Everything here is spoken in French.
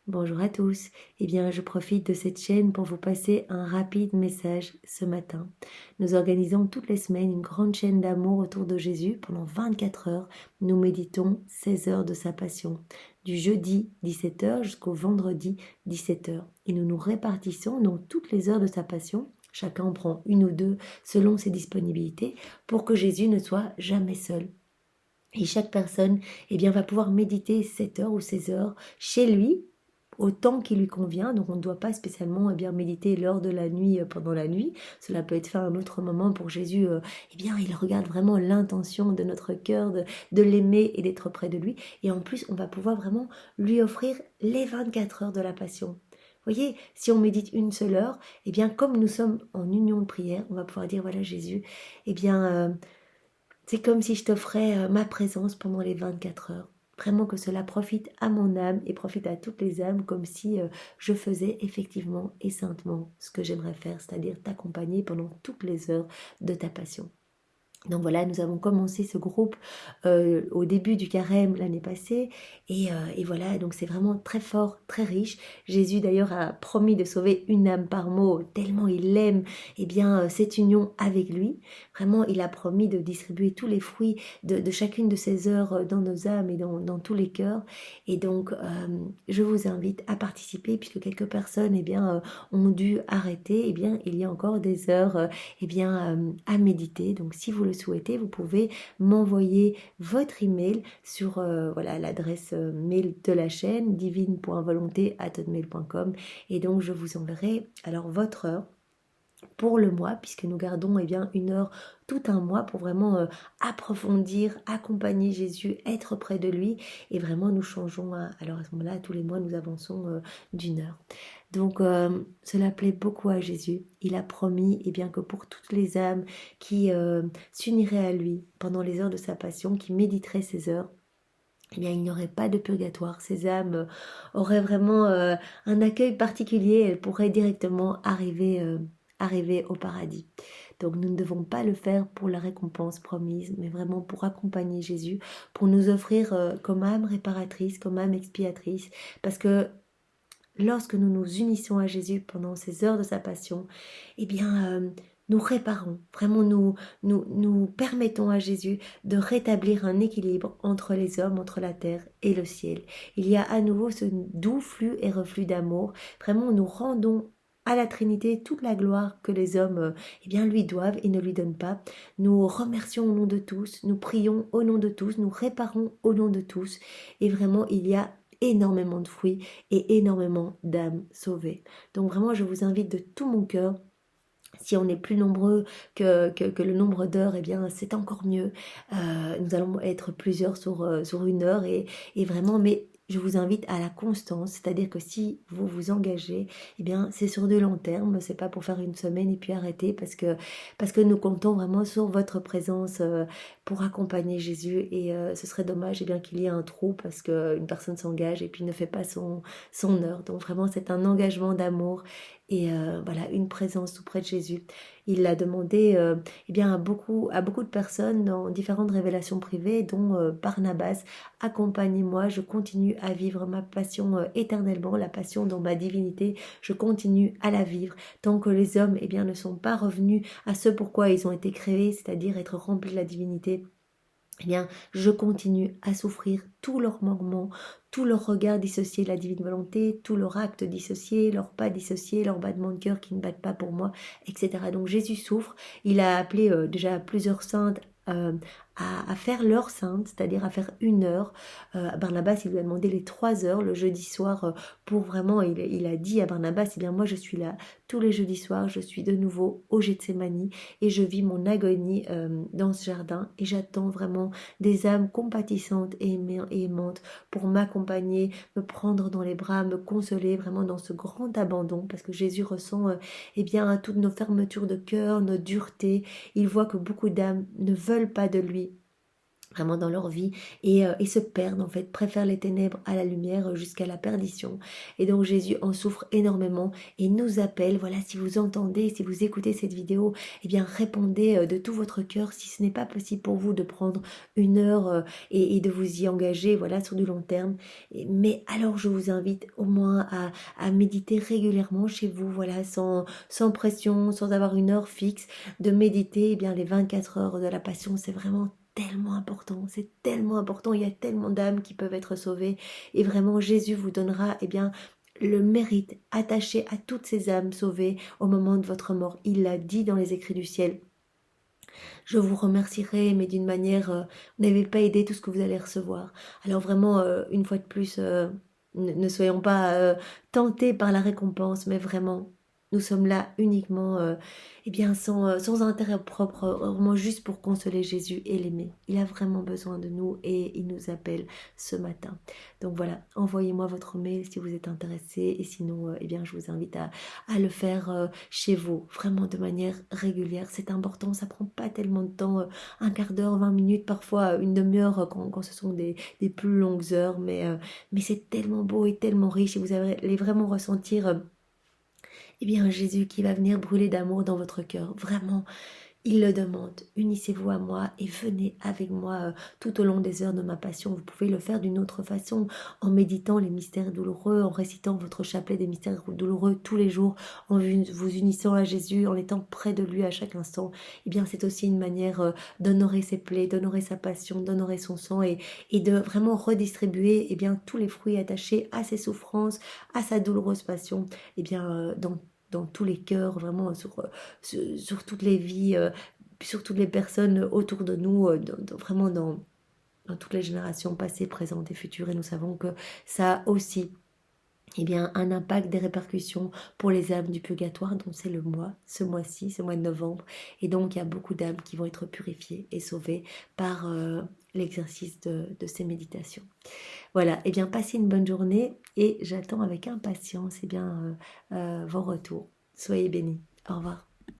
Bonjour à tous. Eh bien, je profite de cette chaîne pour vous passer un rapide message ce matin. Nous organisons toutes les semaines une grande chaîne d'amour autour de Jésus. Pendant 24 heures, nous méditons 16 heures de sa passion, du jeudi 17 heures jusqu'au vendredi 17 heures. Et nous nous répartissons donc toutes les heures de sa passion. Chacun en prend une ou deux selon ses disponibilités pour que Jésus ne soit jamais seul. Et chaque personne va pouvoir méditer 7 heures ou 16 heures chez lui, au temps qui lui convient. Donc on ne doit pas spécialement méditer l'heure de la nuit pendant la nuit. Cela peut être fait à un autre moment pour Jésus. Il regarde vraiment l'intention de notre cœur, de l'aimer et d'être près de lui. Et en plus, on va pouvoir vraiment lui offrir les 24 heures de la passion. Vous voyez, si on médite une seule heure, comme nous sommes en union de prière, on va pouvoir dire, voilà Jésus, c'est comme si je t'offrais ma présence pendant les 24 heures. Vraiment que cela profite à mon âme et profite à toutes les âmes, comme si je faisais effectivement et saintement ce que j'aimerais faire, c'est-à-dire t'accompagner pendant toutes les heures de ta passion. Donc voilà, nous avons commencé ce groupe au début du carême l'année passée et voilà, donc c'est vraiment très fort, très riche. Jésus d'ailleurs a promis de sauver une âme par mot, tellement il aime cette union avec lui. Vraiment, il a promis de distribuer tous les fruits de chacune de ces heures dans nos âmes et dans tous les cœurs. Et donc, je vous invite à participer puisque quelques personnes ont dû arrêter. Il y a encore des heures à méditer. Donc si vous le souhaitez, vous pouvez m'envoyer votre email sur l'adresse mail de la chaîne divine.volonté@hotmail.com et donc je vous enverrai alors votre heure pour le mois, puisque nous gardons une heure tout un mois pour vraiment approfondir, accompagner Jésus, être près de lui, et vraiment nous changeons, alors à ce moment-là, tous les mois nous avançons d'une heure. Donc cela plaît beaucoup à Jésus. Il a promis que pour toutes les âmes qui s'uniraient à lui pendant les heures de sa passion, qui méditeraient ces heures, il n'y aurait pas de purgatoire. Ces âmes auraient vraiment un accueil particulier. Elles pourraient directement arriver au paradis. Donc nous ne devons pas le faire pour la récompense promise, mais vraiment pour accompagner Jésus, pour nous offrir comme âme réparatrice, comme âme expiatrice, parce que lorsque nous nous unissons à Jésus pendant ces heures de sa passion, nous réparons, vraiment nous permettons à Jésus de rétablir un équilibre entre les hommes, entre la terre et le ciel. Il y a à nouveau ce doux flux et reflux d'amour. Vraiment, nous rendons à la Trinité toute la gloire que les hommes lui doivent et ne lui donnent pas. Nous remercions au nom de tous, nous prions au nom de tous, nous réparons au nom de tous. Et vraiment, il y a énormément de fruits et énormément d'âmes sauvées. Donc vraiment, je vous invite de tout mon cœur. Si on est plus nombreux que le nombre d'heures, c'est encore mieux. Nous allons être plusieurs sur une heure et vraiment, mais je vous invite à la constance, c'est-à-dire que si vous vous engagez, c'est sur du long terme, c'est pas pour faire une semaine et puis arrêter parce que nous comptons vraiment sur votre présence pour accompagner Jésus et ce serait dommage qu'il y ait un trou parce qu'une personne s'engage et puis ne fait pas son heure. Donc vraiment, c'est un engagement d'amour et une présence tout près de Jésus. Il l'a demandé à beaucoup de personnes dans différentes révélations privées, dont Barnabas, accompagnez-moi, je continue à vivre ma passion éternellement, la passion dans ma divinité, je continue à la vivre, tant que les hommes ne sont pas revenus à ce pourquoi ils ont été créés, c'est-à-dire être remplis de la divinité. Je continue à souffrir tous leurs manquements, tout leur regard dissocié de la divine volonté, tout leur acte dissocié, leurs pas dissociés, leurs battements de cœur qui ne battent pas pour moi, etc. Donc Jésus souffre, il a appelé déjà plusieurs saintes à faire leur sainte, c'est-à-dire à faire une heure. Barnabas, il lui a demandé les 3 heures le jeudi soir pour vraiment, il a dit à Barnabas, moi je suis là tous les jeudis soirs, je suis de nouveau au Gethsémani et je vis mon agonie dans ce jardin et j'attends vraiment des âmes compatissantes et aimantes pour m'accompagner, me prendre dans les bras, me consoler vraiment dans ce grand abandon parce que Jésus ressent toutes nos fermetures de cœur, nos duretés. Il voit que beaucoup d'âmes ne veulent pas de lui. vraiment dans leur vie et se perdent en fait, préfèrent les ténèbres à la lumière jusqu'à la perdition. Et donc Jésus en souffre énormément et nous appelle, voilà, si vous entendez, si vous écoutez cette vidéo, eh bien répondez de tout votre cœur, si ce n'est pas possible pour vous de prendre une heure et de vous y engager, voilà, sur du long terme. Mais alors je vous invite au moins à méditer régulièrement chez vous, voilà, sans pression, sans avoir une heure fixe, de méditer, eh bien les 24 heures de la passion, c'est vraiment tellement important, c'est tellement important, il y a tellement d'âmes qui peuvent être sauvées et vraiment Jésus vous donnera bien le mérite attaché à toutes ces âmes sauvées au moment de votre mort. Il l'a dit dans les écrits du ciel. Je vous remercierai, mais d'une manière, vous n'avez pas aidé tout ce que vous allez recevoir. Alors vraiment, une fois de plus, ne soyons pas tentés par la récompense, mais vraiment, nous sommes là uniquement, sans intérêt propre, vraiment juste pour consoler Jésus et l'aimer. Il a vraiment besoin de nous et il nous appelle ce matin. Donc voilà, envoyez-moi votre mail si vous êtes intéressé et sinon, je vous invite à le faire chez vous, vraiment de manière régulière. C'est important, ça prend pas tellement de temps, un quart d'heure, 20 minutes, parfois une demi-heure quand ce sont des plus longues heures, mais c'est tellement beau et tellement riche et vous allez vraiment ressentir Jésus qui va venir brûler d'amour dans votre cœur. Vraiment, il le demande. Unissez-vous à moi et venez avec moi tout au long des heures de ma passion. Vous pouvez le faire d'une autre façon, en méditant les mystères douloureux, en récitant votre chapelet des mystères douloureux tous les jours, en vous unissant à Jésus, en étant près de lui à chaque instant. C'est aussi une manière d'honorer ses plaies, d'honorer sa passion, d'honorer son sang et de vraiment redistribuer tous les fruits attachés à ses souffrances, à sa douloureuse passion, dans tous les cœurs, vraiment sur toutes les vies, sur toutes les personnes autour de nous, vraiment dans toutes les générations passées, présentes et futures. Et nous savons que ça a aussi un impact, des répercussions pour les âmes du purgatoire, dont c'est le mois, ce mois-ci, ce mois de novembre. Et donc, il y a beaucoup d'âmes qui vont être purifiées et sauvées par l'exercice de ces méditations. Voilà, passez une bonne journée et j'attends avec impatience vos retours. Soyez bénis. Au revoir.